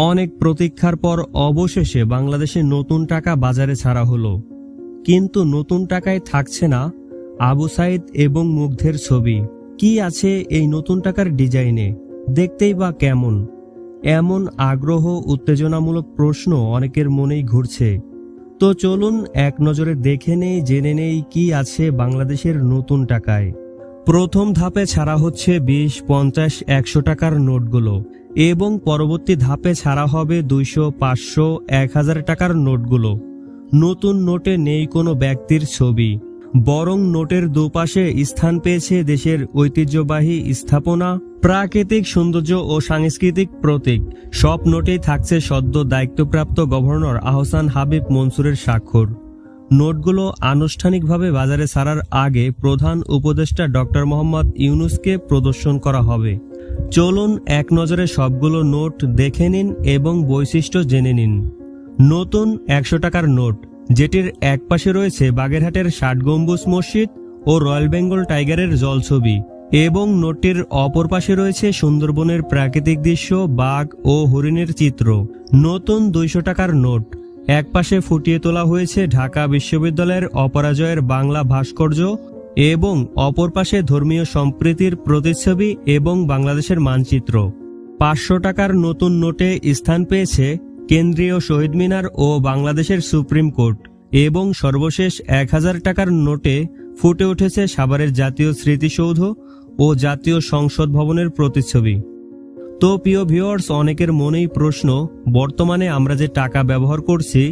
অনেক প্রতীক্ষার পর অবশেষে বাংলাদেশে নতুন টাকা বাজারে ছাড়া হলো। কিন্তু নতুন টাকায় থাকছে না আবু সাইদ এবং মুগ্ধের ছবি। কি আছে এই নতুন টাকার ডিজাইনে, দেখতেই বা কেমন? এমন আগ্রহ উত্তেজনামূলক প্রশ্ন অনেকের মনেই ঘুরছে। তো চলুন এক নজরে দেখে নেই, জেনে নেই কি আছে বাংলাদেশের নতুন টাকায়। প্রথম ধাপে ছাড়া হচ্ছে 20, 50, 100 টাকার নোটগুলো এবং পরবর্তী ধাপে ছাড়া হবে 200, 500, 1000 টাকার নোটগুলো। নতুন নোটে নেই কোনো ব্যক্তির ছবি, বরং নোটের দুপাশে স্থান পেয়েছে দেশের ঐতিহ্যবাহী স্থাপনা, প্রাকৃতিক সৌন্দর্য ও সাংস্কৃতিক প্রতীক। সব নোটেই থাকছে সদ্য দায়িত্বপ্রাপ্ত গভর্নর আহসান হাবিব মনসুরের স্বাক্ষর। নোটগুলো আনুষ্ঠানিকভাবে বাজারে ছাড়ার আগে প্রধান উপদেষ্টা ডক্টর মোহাম্মদ ইউনূসকে প্রদর্শন করা হবে। চলুন এক নজরে সবগুলো নোট দেখে নিন এবং বৈশিষ্ট্য জেনে নিন। নতুন 100 টাকার নোট, যেটির এক পাশে রয়েছে বাগেরহাটের 60 গম্বুজ মসজিদ ও রয়্যাল বেঙ্গল টাইগারের জলছবি এবং নোটটির অপর পাশে রয়েছে সুন্দরবনের প্রাকৃতিক দৃশ্য, বাঘ ও হরিণের চিত্র। নতুন 200 টাকার নোট, এক পাশে ফুটিয়ে তোলা হয়েছে ঢাকা বিশ্ববিদ্যালয়ের অপরাজয়ের বাংলা ভাস্কর্য এবং অপর পাশে ধর্মীয় সম্প্রীতির প্রতিচ্ছবি এবং বাংলাদেশের মানচিত্র। 500 টাকার নতুন নোটে স্থান পেয়েছে কেন্দ্রীয় শহীদ মিনার ও বাংলাদেশের সুপ্রিম কোর্ট এবং সর্বশেষ 1000 টাকার নোটে ফুটে উঠেছে সাভারের জাতীয় স্মৃতিসৌধ ও জাতীয় সংসদ ভবনের প্রতিচ্ছবি। তো প্রিয় ভিউয়ার্স, অনেকের মনেই প্রশ্ন, বর্তমানে আমরা যে টাকা ব্যবহার করছি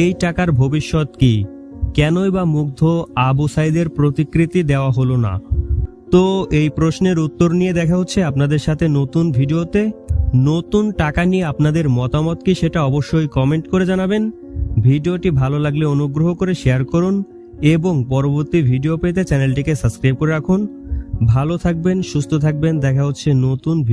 এই টাকার ভবিষ্যৎ কি? কেনই বা মুগ্ধ আবু সাইদের প্রতিকৃতি দেওয়া হলো না? তো এই প্রশ্নের উত্তর নিয়ে দেখা হচ্ছে আপনাদের সাথে নতুন ভিডিওতে। নতুন টাকা নিয়ে আপনাদের মতামত কি সেটা অবশ্যই কমেন্ট করে জানাবেন। ভিডিওটি ভালো লাগলে অনুগ্রহ করে শেয়ার করুন এবং পরবর্তী ভিডিও পেতে চ্যানেলটিকে সাবস্ক্রাইব করে রাখুন। ভালো থাকবেন, সুস্থ থাকবেন, দেখা হচ্ছে নতুন ভিডিও।